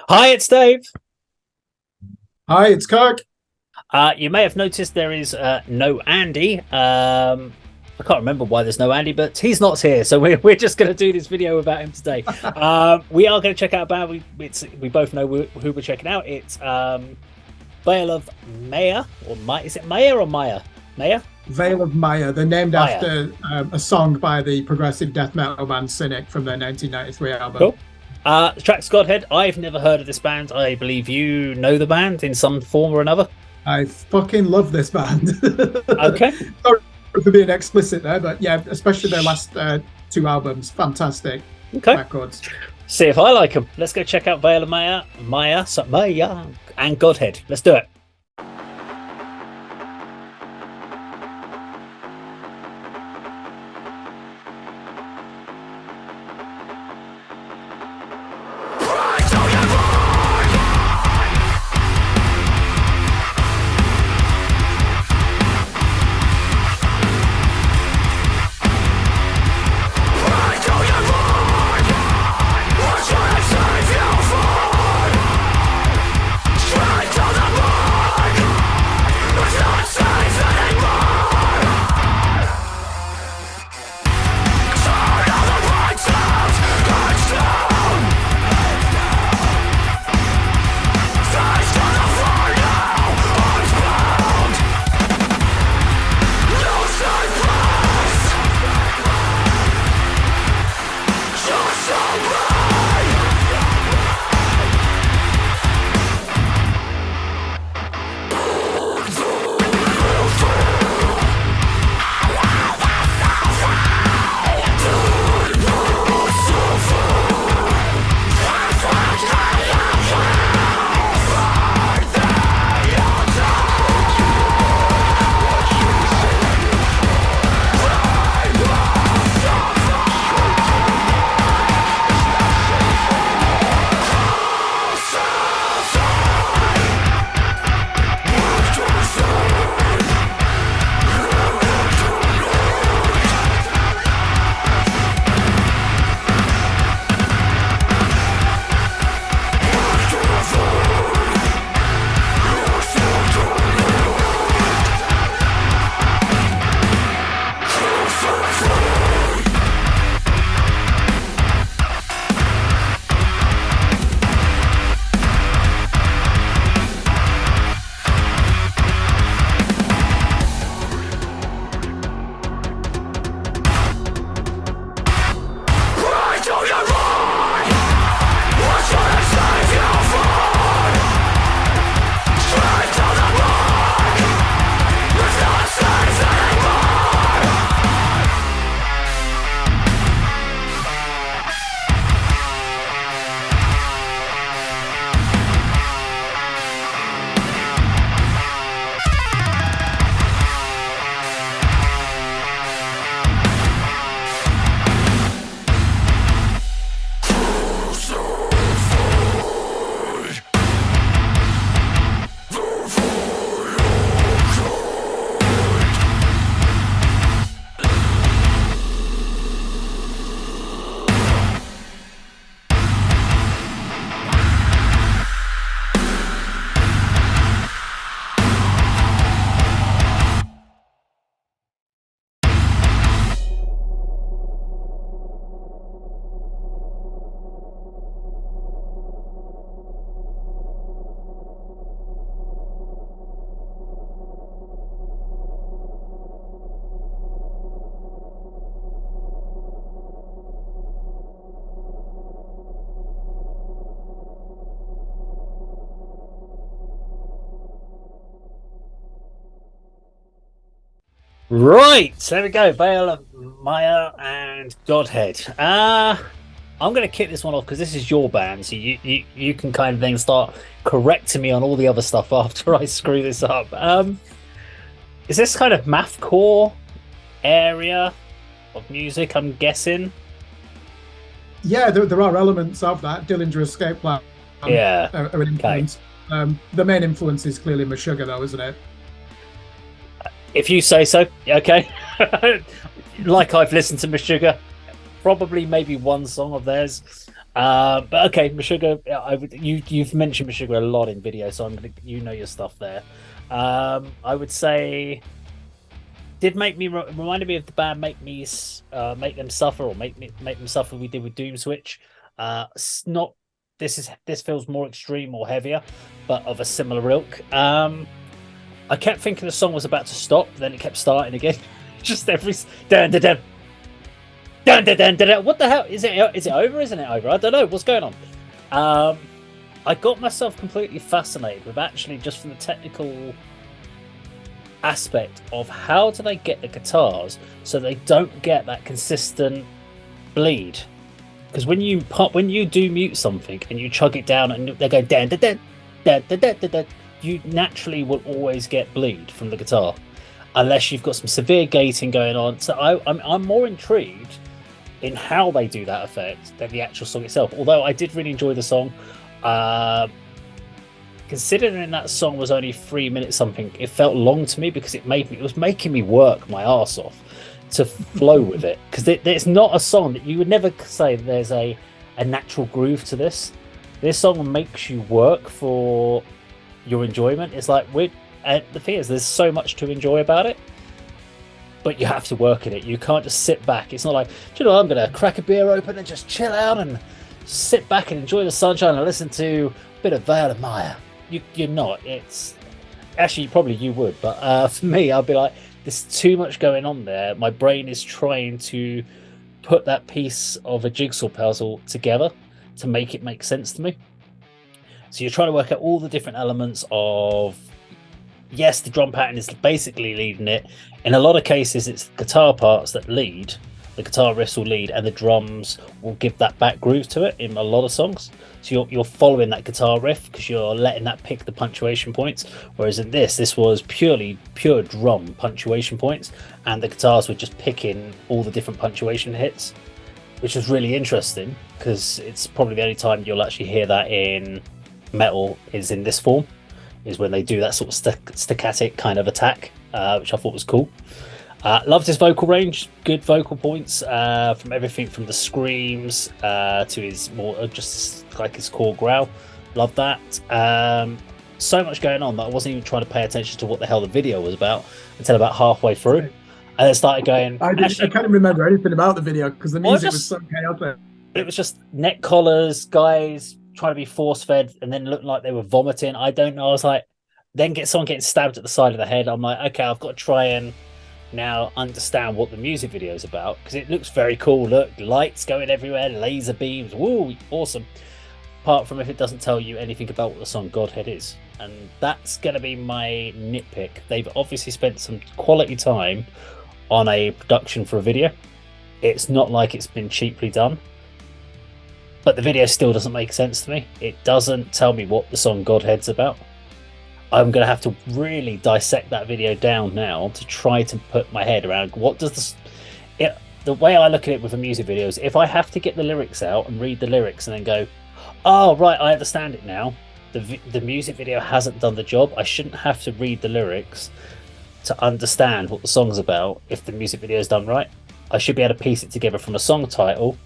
Hi, it's Dave. Hi, it's Kirk. You may have noticed there is no Andy. I can't remember why there's no Andy, but he's not here, so we're just going to do this video about him today. We are going to check out a band. We both know who we're checking out. It's Vale of Maya, or is it Maya or Maya? Maya? Vale of Maya. They're named Maya. after a song by the progressive death metal band Cynic from their 1993 album. Cool. The track's Godhead. I've never heard of this band. I believe you know the band in some form or another. I fucking love this band. Okay. Sorry for being explicit there, but yeah, especially their last two albums. Fantastic records. See if I like them. Let's go check out Vale of Maya, and Godhead. Let's do it. Right, so there we go. Vale of Maya and Godhead. I'm going to kick this one off because this is your band, so you can kind of then start correcting me on all the other stuff after I screw this up. Is this kind of mathcore area of music? I'm guessing. Yeah, there are elements of that. Dillinger Escape Plan. Yeah, are an influence. Okay. The main influence is clearly Meshuggah, though, isn't it? If you say so, okay. Like I've listened to Meshuggah, probably maybe one song of theirs. But okay, Meshuggah, you've mentioned Meshuggah a lot in video, so I'm gonna your stuff there. I would say did make me reminded me of the band Make Them Suffer, or Make Them Suffer we did with Doom Switch. Not this feels more extreme or heavier, but of a similar ilk. I kept thinking the song was about to stop, then it kept starting again. Just every dun dun dun dun dun dun dun. What the hell is it? Is it over? Isn't it over? I don't know what's going on. I got myself completely fascinated with actually just from the technical aspect of how do they get the guitars so they don't get that consistent bleed. Because when you do mute something and you chug it down and they go dan dan dan dan dan dan, you naturally will always get bleed from the guitar, unless you've got some severe gating going on. So I'm more intrigued in how they do that effect than the actual song itself. Although I did really enjoy the song. Considering that song was only 3 minutes something, it felt long to me because it was making me work my arse off to flow with it. Because it's not a song that you would never say there's a natural groove to this. This song makes you work for your enjoyment. It's like the thing is, there's so much to enjoy about it, but you have to work in it. You can't just sit back. It's not like, I'm going to crack a beer open and just chill out and sit back and enjoy the sunshine and listen to a bit of Vale of Maya. You're not. It's actually probably you would, but for me, I'd be like, there's too much going on there. My brain is trying to put that piece of a jigsaw puzzle together to make it make sense to me. So you're trying to work out all the different elements of, yes, the drum pattern is basically leading it. In a lot of cases, it's guitar parts that lead. The guitar riffs will lead, and the drums will give that back groove to it in a lot of songs. So you're following that guitar riff because you're letting that pick the punctuation points. Whereas in this was pure drum punctuation points, and the guitars were just picking all the different punctuation hits, which was really interesting because it's probably the only time you'll actually hear that in metal is in this form, is when they do that sort of staccatic kind of attack, which I thought was cool. Loved his vocal range, good vocal points from everything from the screams to his more just like his core growl. Loved that. So much going on that I wasn't even trying to pay attention to what the hell the video was about until about halfway through, and then started going. I can't remember anything about the video because the music was so chaotic. It was just neck collars, guys trying to be force fed, and then looking like they were vomiting. I don't know. I was like, then someone getting stabbed at the side of the head. I'm like, okay, I've got to try and now understand what the music video is about because it looks very cool. Look, lights going everywhere, laser beams, woo, awesome. Apart from if it doesn't tell you anything about what the song Godhead is, and that's going to be my nitpick. They've obviously spent some quality time on a production for a video. It's not like it's been cheaply done, but the video still doesn't make sense to me. It doesn't tell me what the song Godhead's about. I'm going to have to really dissect that video down now to try to put my head around what does the way I look at it with a music video is, if I have to get the lyrics out and read the lyrics and then go, oh right, I understand it now, the music video hasn't done the job. I shouldn't have to read the lyrics to understand what the song's about. If the music video is done right, I should be able to piece it together from a song title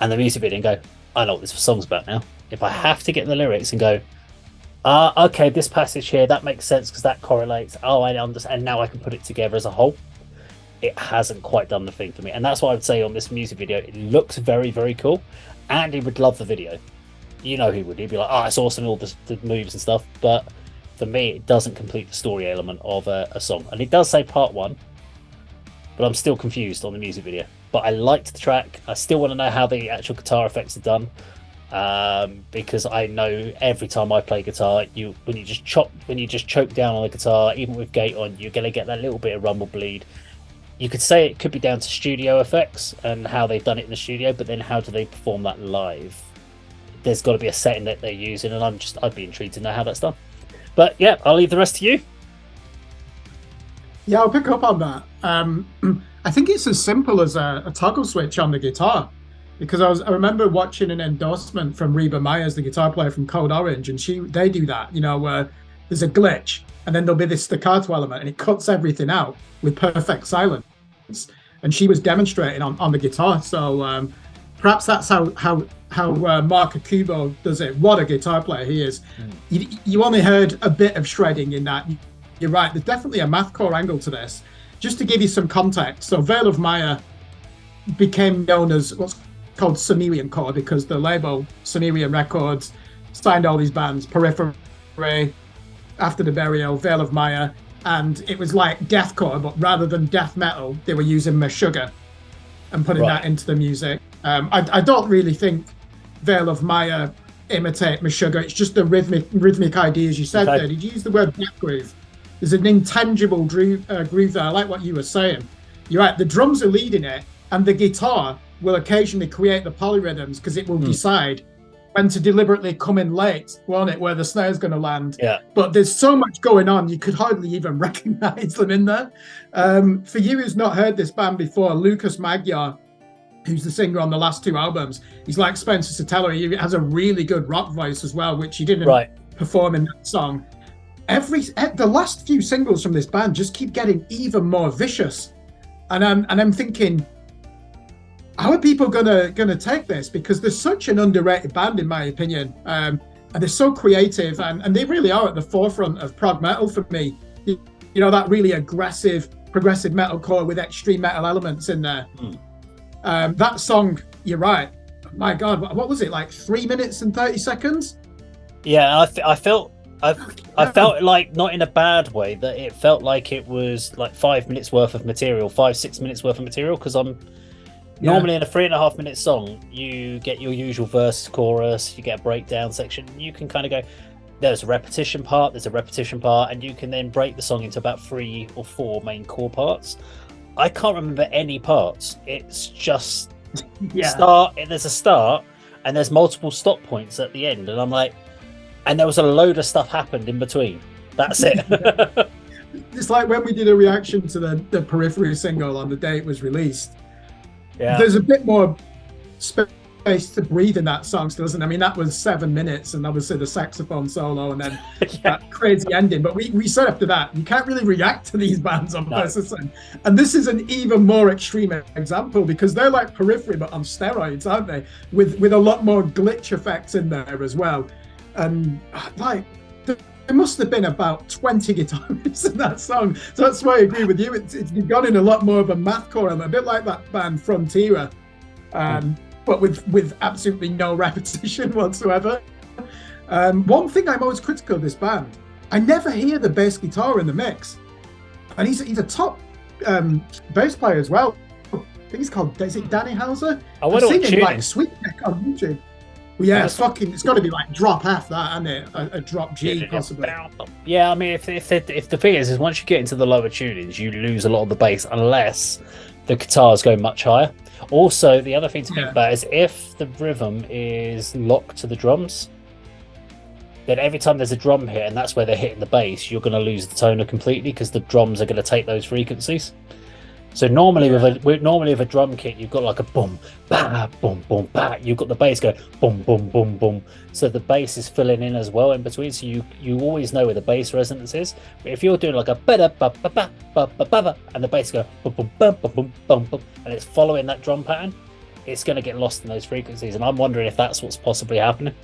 and the music video and go, I know what this song's about now. If I have to get the lyrics and go, okay, this passage here, that makes sense because that correlates. Oh, I understand. And now I can put it together as a whole. It hasn't quite done the thing for me. And that's why I would say on this music video, it looks very, very cool. Andy would love the video. He would. He'd be like, oh, it's awesome, all the moves and stuff. But for me, it doesn't complete the story element of a song. And it does say part 1, but I'm still confused on the music video. But I liked the track. I still want to know how the actual guitar effects are done. Because I know every time I play guitar, when you just choke down on the guitar, even with gate on, you're gonna get that little bit of rumble bleed. You could say it could be down to studio effects and how they've done it in the studio, but then how do they perform that live? There's got to be a setting that they're using, and I'd be intrigued to know how that's done. But yeah, I'll leave the rest to you. Yeah, I'll pick up on that. I think it's as simple as a toggle switch on the guitar. Because I remember watching an endorsement from Reba Myers, the guitar player from Code Orange, and they do that, where there's a glitch and then there'll be this staccato element and it cuts everything out with perfect silence. And she was demonstrating on the guitar. So perhaps that's how Mark Akubo does it. What a guitar player he is. You only heard a bit of shredding in that. You're right. There's definitely a mathcore angle to this. Just to give you some context, so Veil of Maya became known as what's called Sumerian Core because the label Sumerian Records signed all these bands, Periphery, After the Burial, Veil of Maya, and it was like deathcore, but rather than death metal, they were using Meshuggah and putting that into the music. I don't really think Veil of Maya imitate Meshuggah. It's just the rhythmic ideas you said there. Did you use the word death groove? There's an intangible groove there. I like what you were saying. You're right. The drums are leading it, and the guitar will occasionally create the polyrhythms because it will decide when to deliberately come in late, won't it, where the snare's going to land. Yeah. But there's so much going on, you could hardly even recognize them in there. For you who's not heard this band before, Lucas Magyar, who's the singer on the last two albums, he's like Spencer Sotelo. He has a really good rock voice as well, which he didn't perform in that song. The last few singles from this band just keep getting even more vicious. And I'm thinking, how are people gonna take this? Because they're such an underrated band, in my opinion, and they're so creative, and they really are at the forefront of prog metal for me. You know, that really aggressive, progressive metalcore with extreme metal elements in there. That song, you're right. My God, what was it, like 3 minutes and 30 seconds? Yeah, I felt like, not in a bad way, that it felt like it was like 5 minutes worth of material, 5-6 minutes worth of material, because normally in a 3.5 minute song, you get your usual verse, chorus, you get a breakdown section. You can kind of go, there's a repetition part, and you can then break the song into about 3 or 4 main core parts. I can't remember any parts. It's just start. There's a start, and there's multiple stop points at the end, and I'm like, and there was a load of stuff happened in between. That's it. It's like when we did a reaction to the Periphery single on the day it was released. Yeah. There's a bit more space to breathe in that song still, isn't it? I mean, that was 7 minutes, and obviously the saxophone solo, and then that crazy ending. But we said after that, you can't really react to these bands on first listen. And this is an even more extreme example, because they're like Periphery, but on steroids, aren't they? With a lot more glitch effects in there as well. And like, there must have been about 20 guitarists in that song. So that's why I agree with you. It's gone in a lot more of a mathcore element, a bit like that band Frontiera, but with absolutely no repetition whatsoever. One thing I'm always critical of this band, I never hear the bass guitar in the mix. And he's a top bass player as well. I think he's called, is it Danny Hauser? I've seen him like Sweet Neck on YouTube. Well, yeah, it's got to be like drop F that, isn't it? A drop G, possibly. Yeah, I mean, if the thing is once you get into the lower tunings, you lose a lot of the bass unless the guitars go much higher. Also, the other thing to think about is if the rhythm is locked to the drums, then every time there's a drum hit and that's where they're hitting the bass, you're going to lose the toner completely because the drums are going to take those frequencies. So normally with a drum kit, you've got like a boom, ba, boom, boom, ba. You've got the bass go boom, boom, boom, boom. So the bass is filling in as well in between. So you always know where the bass resonance is. But if you're doing like a ba da ba ba ba ba ba ba, and the bass go boom, boom, boom, boom, boom, boom, and it's following that drum pattern, it's going to get lost in those frequencies. And I'm wondering if that's what's possibly happening.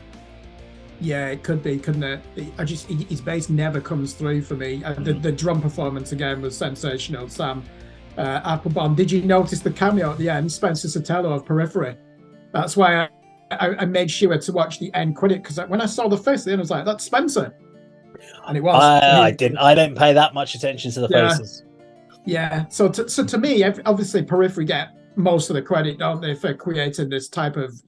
Yeah, it could be, couldn't it? His bass never comes through for me. The drum performance again was sensational, Sam. Applebaum. Did you notice the cameo at the end, Spencer Sotelo of Periphery? That's why I made sure to watch the end credit, because when I saw the face at the end, I was like, that's Spencer. And it was. I didn't pay that much attention to the faces. Yeah. So to me, obviously Periphery get most of the credit, don't they, for creating this type of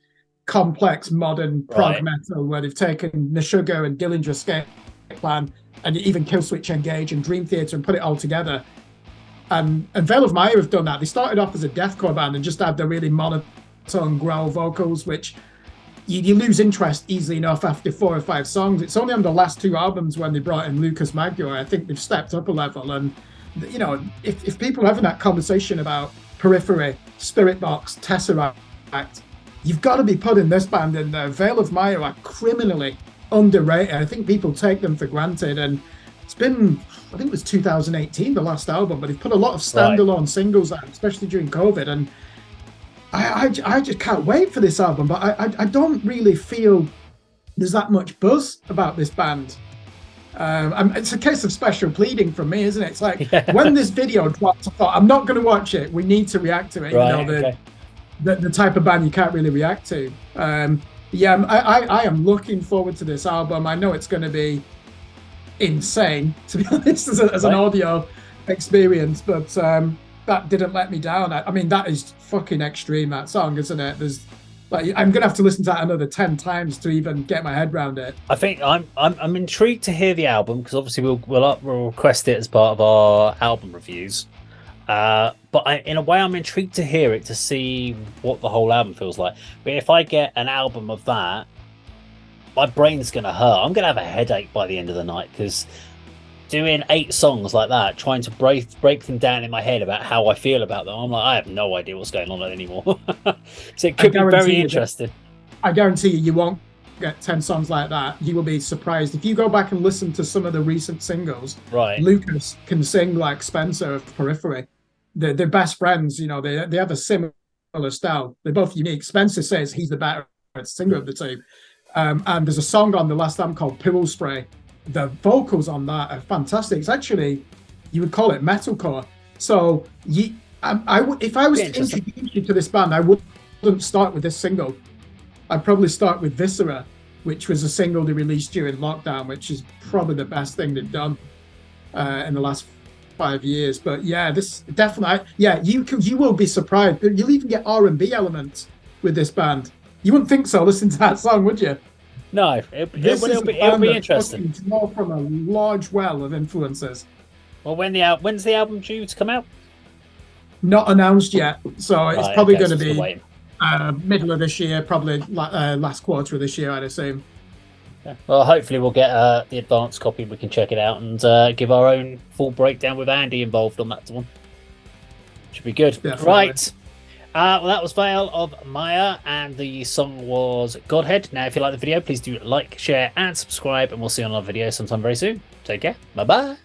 complex modern prog metal where they've taken Meshuggah and Dillinger Escape Plan and even Killswitch Engage and Dream Theater and put it all together. And Veil of Maya have done that. They started off as a deathcore band and just had the really monotone growl vocals, which you lose interest easily enough after 4 or 5 songs. It's only on the last 2 albums when they brought in Lucas Magyar. I think they've stepped up a level. And, you know, if people are having that conversation about Periphery, Spirit Box, Tesseract, you've got to be putting this band in there. Veil of Maya are criminally underrated. I think people take them for granted. And it's been, I think it was 2018, the last album, but they've put a lot of standalone singles out, especially during COVID. And I just can't wait for this album, but I don't really feel there's that much buzz about this band. It's a case of special pleading from me, isn't it? It's like when this video dropped, I thought I'm not going to watch it. We need to react to it. Right, The type of band you can't really react to. Yeah, I am looking forward to this album. I know it's going to be insane, to be honest, as an audio experience, but that didn't let me down. I mean, that is fucking extreme, that song, isn't it? There's like, I'm gonna have to listen to that another 10 times to even get my head around it. I think I'm intrigued to hear the album, because obviously we'll request it as part of our album reviews. But in a way, I'm intrigued to hear it, to see what the whole album feels like. But if I get an album of that, my brain's gonna hurt. I'm gonna have a headache by the end of the night, because doing 8 songs like that, trying to break them down in my head about how I feel about them, I'm like, I have no idea what's going on anymore. So it could be very interesting. I guarantee you won't get 10 songs like that. You will be surprised if you go back and listen to some of the recent singles. Right, Lucas can sing like Spencer of Periphery. They're best friends. You know, they have a similar style. They're both unique. Spencer says he's the better singer of the two. And there's a song on the last album called Pool Spray. The vocals on that are fantastic. It's actually, you would call it metalcore. So if I was to introduce you to this band, I wouldn't start with this single. I'd probably start with Viscera, which was a single they released during lockdown, which is probably the best thing they've done in the last 5 years. But yeah, this definitely, yeah, you will be surprised. You'll even get R&B elements with this band. You wouldn't think so, listen to that song, would you? No, it'll be interesting. More from a large well of influences. Well, when's the album due to come out? Not announced yet, so it's probably going to be middle of this year, probably last quarter of this year, I'd assume. Yeah. Well, hopefully we'll get the advanced copy. We can check it out and give our own full breakdown with Andy involved on that one. Should be good. Definitely. Right. Well, that was Veil of Maya, and the song was Godhead. Now, if you like the video, please do like, share, and subscribe, and we'll see you on another video sometime very soon. Take care. Bye-bye.